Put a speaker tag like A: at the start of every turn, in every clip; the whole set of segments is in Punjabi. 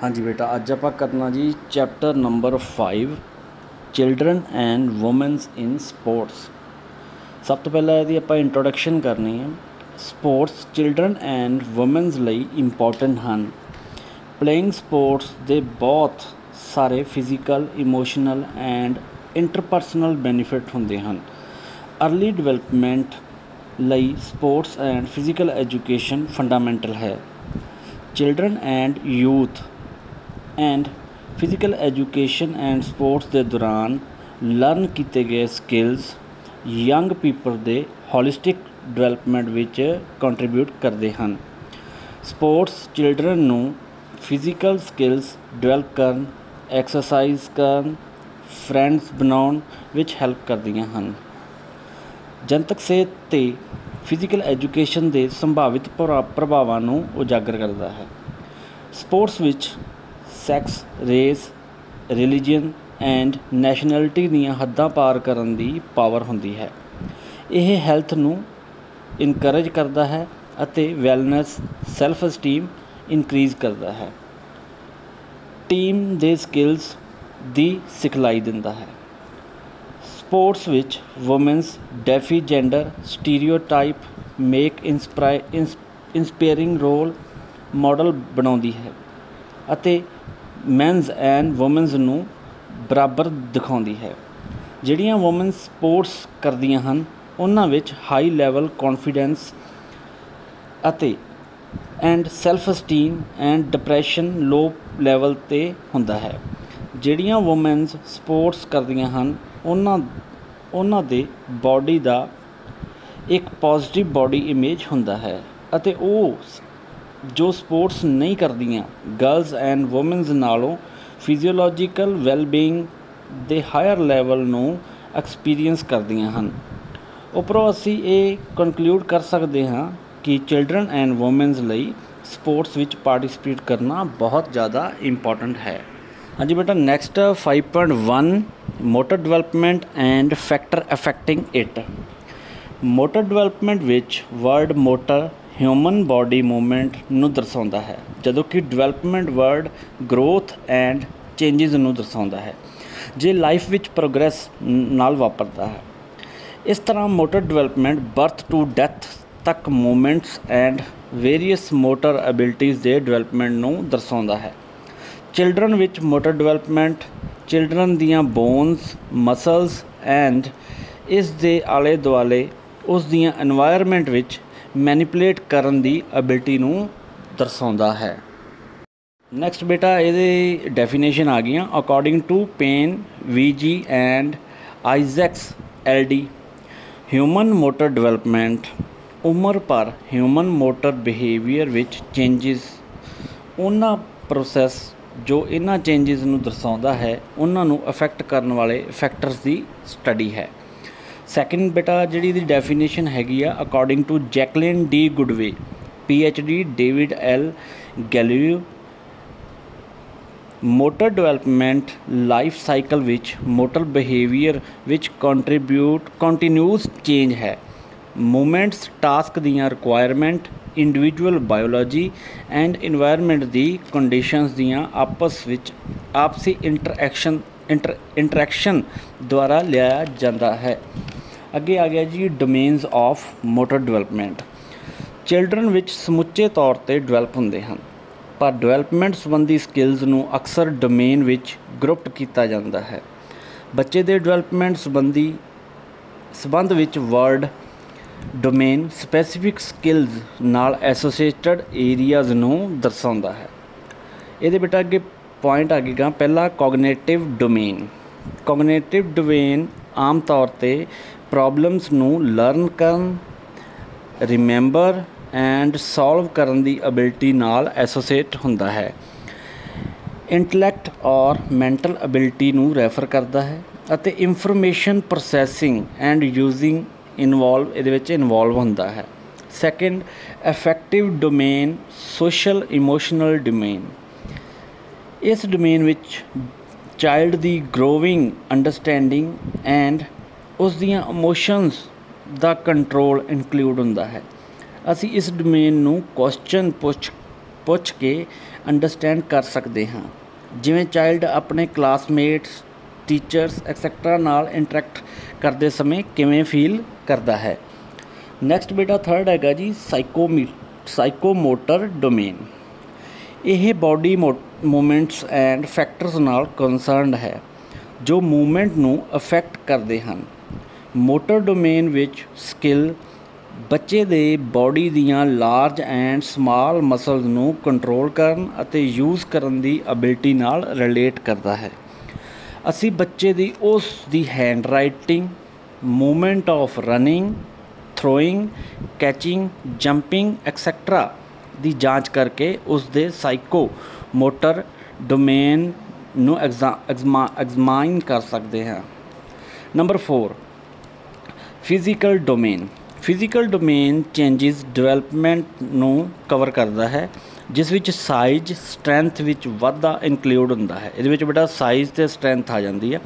A: हाँ जी बेटा, अज आप करना जी chapter number 5 children and womens in sports. सब तो पहला यदि आप इंट्रोडक्शन करनी है। स्पोर्ट्स चिल्ड्रन एंड वूमेंस ਲਈ इंपॉर्टेंट ਹਨ। प्लेइंग स्पोर्ट्स ਦੇ बहुत सारे physical emotional and interpersonal benefit ਹੁੰਦੇ ਹਨ। अर्ली डिवेलपमेंट ਲਈ sports and physical education fundamental है। Children and youth and physical education and sports के दौरान लर्न किए गए स्किल्स यंग पीपल के होलिस्टिक डिवेलपमेंट विच कंट्रीब्यूट करते हैं। स्पोर्ट्स चिल्ड्रन नू फिजिकल स्किल्स डिवेलप करन, एक्सरसाइज करन, फ्रेंड्स बनाउण विच हैल्प करदियां हन। जनतक सेहत ते फिजिकल एजुकेशन के संभावित प्रभावां नू उजागर करता है। स्पोर्ट्स विच sex, race, religion and nationality दीयां हद्दां पार करन दी पावर हुंदी है। यह हैल्थ नू इनकरेज करता है अते वैलनैस सैल्फ एस्टीम इनक्रीज़ करता है। टीम दे स्किल्स दी सिखलाई दिंदा है। स्पोर्ट्स विच womens defy gender stereotype make inspiring role model बनाउंदी है अते मैनस एंड वूमेंस नू बराबर दिखाउंदी है। जिहड़ियां वूमेंस स्पोर्ट्स करदियां हन उन्हां विच हाई लैवल कॉन्फिडेंस अते and self esteem and depression low level ते हुंदा है। जिहड़ियां वूमेंस स्पोर्ट्स करदियां हन उन्हां दे बॉडी दा एक पॉजिटिव बॉडी इमेज हुंदा है अते ओह जो स्पोर्ट्स नहीं करदियां गर्ल्स एंड वूमेंस नालों फिजियोलॉजिकल वैलबीइंग दे हायर लैवल नू एक्सपीरियंस करदियां हन। उपरों असी ये कंक्लूड कर सकते हाँ कि चिल्ड्रन एंड वूमेंस ਲਈ स्पोर्ट्स विच पार्टिसिपेट करना बहुत ज़्यादा इंपॉर्टेंट है। हाँ जी बेटा, next 5.1 motor development and factor affecting it. Motor development which word motor human body movement नूं दर्शाउंदा है, जदों कि development word growth and changes नूं दर्शाउंदा है जे लाइफ विच प्रोग्रैस नाल वापरदा है। इस तरह motor development birth to death तक movements and various motor abilities के डिवेलपमेंट नूं दर्शाउंदा है। चिल्ड्रन विच मोटर डिवेलपमेंट चिल्ड्रन दियां बोन्स मसल्स एंड इस दे आले दुआले उस दियां एनवायरनमेंट विच मैनीपुलेट करन दी एबिलिटी नूं दर्शाउंदा है। नैक्सट बेटा ये डेफिनेशन आ गई according to Payne VG and Isaacs LD। Human motor development उम्र पर ह्यूमन मोटर बिहेवियर विच चेंजिस उन्हां प्रोसैस जो इन्हां चेंजिस नूं दर्शाउंदा है उन्हां नूं अफैक्ट करन वाले फैक्टर्स की स्टडी है। सैकेंड बेटा जिहड़ी दी डेफिनेशन हैगी आ according to Jacqueline D Goodway PhD David L Gallahue. Motor development life cycle विच मोटर बिहेवियर विच कंटिन्यूस चेंज है। मूवमेंट्स टास्क दियां requirement individual biology and environment दी कंडीशंस दियां आपसी इंटरैक्शन द्वारा लिया जाता है। अगे आ गया जी domains of motor development. Children विच समुचे तौर पर डिवेलप होंदे हैं पर डिवेलपमेंट संबंधी स्किल्स नूं अक्सर डोमेन विच ग्रुप्ड किया जाता है। बच्चे दे डिवेलपमेंट संबंध which word domain specific skills नाल एसोसिएटेड एरियाज नूं दर्शाउंदा है। ये बेटा अगे पॉइंट आ गया पहला कोगनेटिव डोमेन। कोगनेटिव डोमेन आम तौर पर प्रॉब्लम्स नूं लर्न करन, रिमेंबर एंड सॉल्व करन दी एबिलिटी नाल एसोसिएट हुंदा है। इंटलैक्ट और मैंटल एबिलिटी नूं रैफर करता है अते information processing and using involve हुंदा है। Second affective domain social emotional domain. इस डोमेन विच चाइल्ड दी ग्रोविंग अंडरस्टैंडिंग एंड उस दियां इमोशनस दा कंट्रोल इंक्लूड हुंदा है। असी इस डोमेन नूं क्वेश्चन पुछ के ਅੰਡਰਸਟੈਂਡ ਕਰ ਸਕਦੇ ਹਾਂ, ਜਿਵੇਂ ਚਾਈਲਡ ਆਪਣੇ ਕਲਾਸਮੇਟਸ, ਟੀਚਰਸ ਐਕਸੈਕਟਰਾ ਨਾਲ ਇੰਟਰੈਕਟ ਕਰਦੇ ਸਮੇਂ ਕਿਵੇਂ ਫੀਲ ਕਰਦਾ ਹੈ। ਨੈਕਸਟ ਬੇਟਾ ਥਰਡ ਹੈਗਾ ਜੀ ਸਾਈਕੋਮੋਟਰ ਡੋਮੇਨ। ਇਹ ਬਾਡੀ ਮੂਵਮੈਂਟਸ ਐਂਡ ਫੈਕਟਰਸ ਨਾਲ ਕੰਸਰਨਡ ਹੈ ਜੋ ਮੂਵਮੈਂਟ ਨੂੰ ਅਫੈਕਟ ਕਰਦੇ ਹਨ। ਮੋਟਰ ਡੋਮੇਨ ਵਿੱਚ ਸਕਿੱਲ ਬੱਚੇ ਦੇ ਬਾਡੀ ਦੀਆਂ ਲਾਰਜ ਐਂਡ ਸਮਾਲ ਮਸਲਸ ਨੂੰ ਕੰਟਰੋਲ ਕਰਨ ਅਤੇ ਯੂਜ਼ ਕਰਨ ਦੀ ਐਬਿਲਿਟੀ ਨਾਲ ਰਿਲੇਟ ਕਰਦਾ ਹੈ। ਅਸੀਂ ਬੱਚੇ ਦੀ ਉਸ ਦੀ hand writing, movement of running, throwing, catching, jumping etcetera ਦੀ ਜਾਂਚ ਕਰਕੇ ਉਸ ਦੇ ਸਾਈਕੋ ਮੋਟਰ ਡੋਮੇਨ ਨੂੰ ਐਗਜ਼ਾਮਾਈਨ ਕਰ ਸਕਦੇ ਹਾਂ। Number 4 physical domain. Physical domain changes development ਨੂੰ ਕਵਰ ਕਰਦਾ ਹੈ, ਜਿਸ ਵਿੱਚ ਸਾਈਜ਼ ਸਟਰੈਂਥ ਵਿੱਚ ਵਾਧਾ ਇਨਕਲੂਡ ਹੁੰਦਾ ਹੈ। ਇਹਦੇ ਵਿੱਚ ਬੇਟਾ ਸਾਈਜ਼ ਅਤੇ ਸਟਰੈਂਥ ਆ ਜਾਂਦੀ ਹੈ।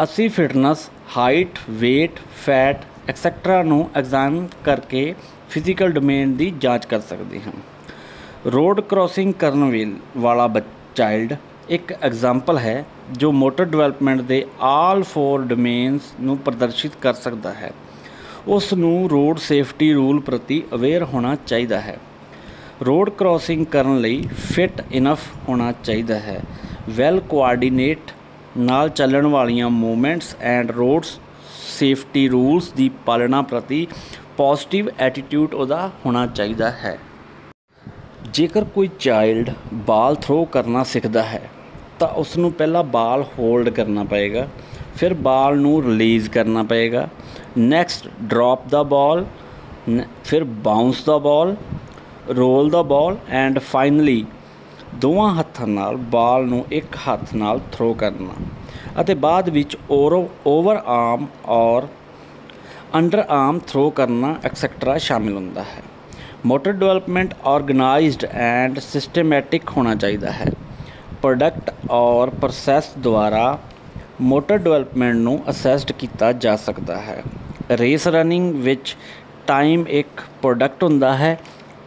A: ਅਸੀਂ fitness, height, weight, fat etcetera ਨੂੰ ਐਗਜ਼ਾਮ ਕਰਕੇ ਫਿਜ਼ੀਕਲ ਡੋਮੇਨ ਦੀ ਜਾਂਚ ਕਰ ਸਕਦੇ ਹਾਂ। ਰੋਡ ਕ੍ਰੋਸਿੰਗ ਕਰਨ ਵਾਲਾ ਚਾਈਲਡ ਇੱਕ ਐਗਜ਼ਾਮਪਲ ਹੈ ਜੋ ਮੋਟਰ ਡਿਵੈਲਪਮੈਂਟ ਦੇ ਆਲ 4 ਡੋਮੇਨਸ ਨੂੰ ਪ੍ਰਦਰਸ਼ਿਤ ਕਰ ਸਕਦਾ ਹੈ। ਉਸ ਨੂੰ ਰੋਡ ਸੇਫਟੀ ਰੂਲ ਪ੍ਰਤੀ ਅਵੇਅਰ ਹੋਣਾ ਚਾਹੀਦਾ ਹੈ। ਰੋਡ ਕ੍ਰੋਸਿੰਗ ਕਰਨ ਲਈ ਫਿਟ ਇਨਫ ਹੋਣਾ ਚਾਹੀਦਾ ਹੈ। ਵੈਲ ਕੋਆਰਡੀਨੇਟ ਨਾਲ ਚੱਲਣ ਵਾਲੀਆਂ movements and roads safety rules ਦੀ ਪਾਲਣਾ ਪ੍ਰਤੀ ਪੋਜ਼ੀਟਿਵ ਐਟੀਟਿਊਡ ਉਹਦਾ ਹੋਣਾ ਚਾਹੀਦਾ ਹੈ। ਜੇਕਰ ਕੋਈ ਚਾਈਲਡ ਬਾਲ ਥਰੋ ਕਰਨਾ ਸਿੱਖਦਾ ਹੈ ਤਾਂ ਉਸ ਨੂੰ ਪਹਿਲਾਂ ਬਾਲ ਹੋਲਡ ਕਰਨਾ ਪਏਗਾ, ਫਿਰ ਬਾਲ ਨੂੰ ਰਿਲੀਜ਼ ਕਰਨਾ ਪਏਗਾ, ਨੈਕਸਟ ਡਰੋਪ ਦਾ ਬਾਲ, ਫਿਰ ਬਾਊਂਸ ਦਾ ਬਾਲ, ਰੋਲ ਦਾ ਬਾਲ ਐਂਡ ਫਾਈਨਲੀ ਦੋਵਾਂ ਹੱਥਾਂ ਨਾਲ ਬਾਲ ਨੂੰ ਇੱਕ ਹੱਥ ਨਾਲ ਥਰੋ ਕਰਨਾ ਅਤੇ ਬਾਅਦ ਵਿੱਚ ਓਵਰ ਆਰਮ ਔਰ ਅੰਡਰ ਆਰਮ ਥਰੋ ਕਰਨਾ ਐਕਸੈਕਟਰਾ ਸ਼ਾਮਿਲ ਹੁੰਦਾ ਹੈ। Motor development organised and systematic ਹੋਣਾ ਚਾਹੀਦਾ ਹੈ। ਪ੍ਰੋਡਕਟ ਔਰ ਪ੍ਰੋਸੈਸ ਦੁਆਰਾ ਮੋਟਰ ਡਿਵੈਲਪਮੈਂਟ ਨੂੰ ਅਸੈਸਡ ਕੀਤਾ ਜਾ ਸਕਦਾ ਹੈ। ਰੇਸ ਰਨਿੰਗ ਵਿੱਚ ਟਾਈਮ ਇੱਕ ਪ੍ਰੋਡਕਟ ਹੁੰਦਾ ਹੈ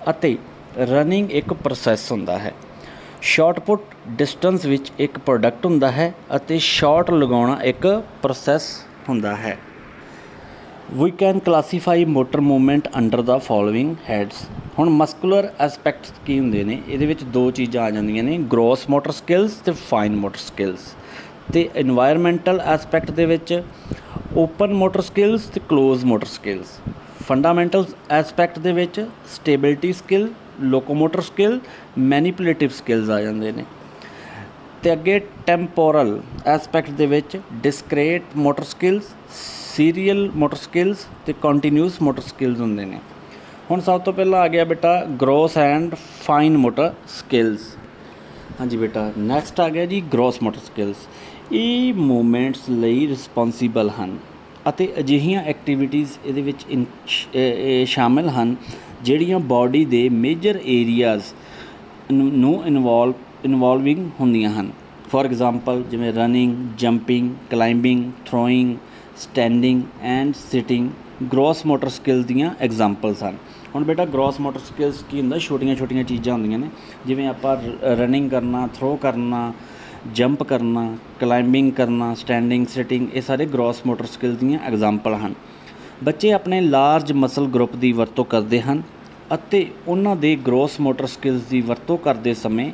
A: ਅਤੇ ਰਨਿੰਗ ਇੱਕ ਪ੍ਰੋਸੈਸ ਹੁੰਦਾ ਹੈ। ਸ਼ਾਟ ਪੁੱਟ ਡਿਸਟੈਂਸ ਵਿੱਚ ਇੱਕ ਪ੍ਰੋਡਕਟ ਹੁੰਦਾ ਹੈ ਅਤੇ ਸ਼ਾਟ ਲਗਾਉਣਾ ਇੱਕ ਪ੍ਰੋਸੈਸ ਹੁੰਦਾ ਹੈ। We can classify motor movement under the following heads. ਹੁਣ ਮਸਕੂਲਰ ਐਸਪੈਕਟਸ ਕੀ ਹੁੰਦੇ ਨੇ, ਇਹਦੇ ਵਿੱਚ 2 ਚੀਜ਼ਾਂ ਆ ਜਾਂਦੀਆਂ ਨੇ, ਗਰੋਸ ਮੋਟਰ ਸਕਿੱਲਸ ਅਤੇ ਫਾਈਨ ਮੋਟਰ ਸਕਿੱਲਸ। ਅਤੇ ਇਨਵਾਇਰਮੈਂਟਲ ਐਸਪੈਕਟ ਦੇ ਵਿੱਚ ਓਪਨ ਮੋਟਰ ਸਕਿੱਲਸ ਅਤੇ close motor skills. Fundamental aspect ਦੇ ਵਿੱਚ stability skill, locomotor skill, manipulative skills ਆ ਜਾਂਦੇ ਨੇ। ਅਤੇ ਅੱਗੇ ਟੈਂਪੋਰਲ ਐਸਪੈਕਟ ਦੇ ਵਿੱਚ discrete motor skills, serial motor skills ਅਤੇ ਕੰਟੀਨਿਊਸ ਮੋਟਰ ਸਕਿੱਲਸ ਹੁੰਦੇ ਨੇ। ਹੁਣ ਸਭ ਤੋਂ ਪਹਿਲਾਂ ਆ ਗਿਆ ਬੇਟਾ gross and fine motor skills. ਹਾਂਜੀ ਬੇਟਾ ਨੈਕਸਟ ਆ ਗਿਆ ਜੀ ਗਰੋਸ ਮੋਟਰ ਸਕਿੱਲਸ। ਇਹ ਮੂਵਮੈਂਟਸ ਲਈ ਰਿਸਪੋਂਸੀਬਲ ਹਨ ਅਤੇ ਅਜਿਹੀਆਂ ਐਕਟੀਵਿਟੀਜ਼ ਇਹਦੇ ਵਿੱਚ ਸ਼ਾਮਿਲ ਹਨ ਜਿਹੜੀਆਂ ਬਾਡੀ ਦੇ ਮੇਜਰ ਏਰੀਆਜ਼ ਨੂੰ ਇਨਵੋਲਵਿੰਗ ਹੁੰਦੀਆਂ ਹਨ। ਫੋਰ ਐਗਜ਼ਾਮਪਲ ਜਿਵੇਂ running, jumping, climbing, throwing, standing and sitting gross motor skill ਦੀਆਂ ਐਗਜ਼ਾਮਪਲਸ ਹਨ। ਹੁਣ ਬੇਟਾ ਗਰੋਸ ਮੋਟਰ ਸਕਿੱਲਸ ਕੀ ਹੁੰਦਾ, ਛੋਟੀਆਂ ਛੋਟੀਆਂ ਚੀਜ਼ਾਂ ਹੁੰਦੀਆਂ ਨੇ, ਜਿਵੇਂ ਆਪਾਂ ਰਨਿੰਗ ਕਰਨਾ, ਥਰੋ ਕਰਨਾ, ਜੰਪ ਕਰਨਾ, ਕਲਾਈਮਬਿੰਗ ਕਰਨਾ, ਸਟੈਂਡਿੰਗ, ਸਿਟਿੰਗ, ਇਹ ਸਾਰੇ ਗਰੋਸ ਮੋਟਰ ਸਕਿੱਲ ਦੀਆਂ ਐਗਜ਼ਾਮਪਲ ਹਨ। ਬੱਚੇ ਆਪਣੇ ਲਾਰਜ ਮਸਲ ਗਰੁੱਪ ਦੀ ਵਰਤੋਂ ਕਰਦੇ ਹਨ ਅਤੇ ਉਹਨਾਂ ਦੇ ਗਰੋਸ ਮੋਟਰ ਸਕਿੱਲਸ ਦੀ ਵਰਤੋਂ ਕਰਦੇ ਸਮੇਂ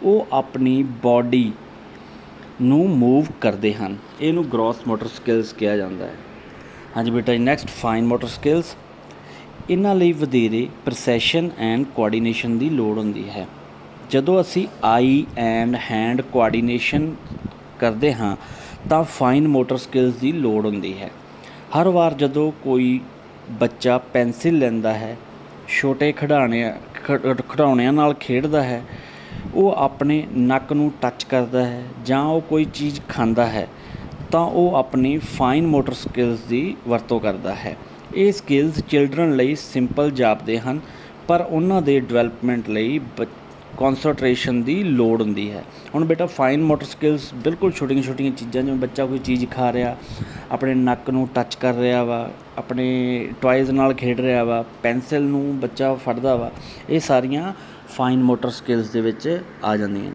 A: ਉਹ ਆਪਣੀ ਬਾਡੀ ਨੂੰ ਮੂਵ ਕਰਦੇ ਹਨ। ਇਹਨੂੰ ਗਰੋਸ ਮੋਟਰ ਸਕਿੱਲਸ ਕਿਹਾ ਜਾਂਦਾ ਹੈ। ਹਾਂਜੀ ਬੇਟਾ ਨੈਕਸਟ ਫਾਈਨ ਮੋਟਰ ਸਕਿੱਲਸ। ਇਹਨਾਂ ਲਈ ਵਧੇਰੇ ਪ੍ਰਸੈਸ਼ਨ ਐਂਡ ਕੋਆਰਡੀਨੇਸ਼ਨ ਦੀ ਲੋੜ ਹੁੰਦੀ ਹੈ। ਜਦੋਂ ਅਸੀਂ ਆਈ ਐਂਡ ਹੈਂਡ ਕੋਆਰਡੀਨੇਸ਼ਨ ਕਰਦੇ ਹਾਂ ਤਾਂ ਫਾਈਨ ਮੋਟਰ ਸਕਿੱਲਸ ਦੀ ਲੋੜ ਹੁੰਦੀ ਹੈ। ਹਰ ਵਾਰ ਜਦੋਂ ਕੋਈ ਬੱਚਾ ਪੈਨਸਿਲ ਲੈਂਦਾ ਹੈ, ਛੋਟੇ ਖਿਡੌਣਿਆਂ ਨਾਲ ਖੇਡਦਾ ਹੈ, ਉਹ ਆਪਣੇ ਨੱਕ ਨੂੰ ਟੱਚ ਕਰਦਾ ਹੈ ਜਾਂ ਉਹ ਕੋਈ ਚੀਜ਼ ਖਾਂਦਾ ਹੈ ਤਾਂ ਉਹ ਆਪਣੀ ਫਾਈਨ ਮੋਟਰ ਸਕਿੱਲਸ ਦੀ ਵਰਤੋਂ ਕਰਦਾ ਹੈ। ਇਹ ਸਕਿੱਲਸ ਚਿਲਡਰਨ ਲਈ ਸਿੰਪਲ ਜਾਪਦੇ ਹਨ ਪਰ ਉਹਨਾਂ ਦੇ ਡਿਵੈਲਪਮੈਂਟ ਲਈ ਕੌਨਸਨਟ੍ਰੇਸ਼ਨ ਦੀ ਲੋੜ ਹੁੰਦੀ ਹੈ। ਹੁਣ ਬੇਟਾ ਫਾਈਨ ਮੋਟਰ ਸਕਿੱਲਸ ਬਿਲਕੁਲ ਛੋਟੀਆਂ ਛੋਟੀਆਂ ਚੀਜ਼ਾਂ, ਜਿਵੇਂ ਬੱਚਾ ਕੋਈ ਚੀਜ਼ ਖਾ ਰਿਹਾ, ਆਪਣੇ ਨੱਕ ਨੂੰ ਟੱਚ ਕਰ ਰਿਹਾ ਵਾ, ਆਪਣੇ ਟੋਇਜ਼ ਨਾਲ ਖੇਡ ਰਿਹਾ ਵਾ, ਪੈਨਸਿਲ ਨੂੰ ਬੱਚਾ ਫੜਦਾ ਵਾ, ਇਹ ਸਾਰੀਆਂ ਫਾਈਨ ਮੋਟਰ ਸਕਿੱਲਸ ਦੇ ਵਿੱਚ ਆ ਜਾਂਦੀਆਂ।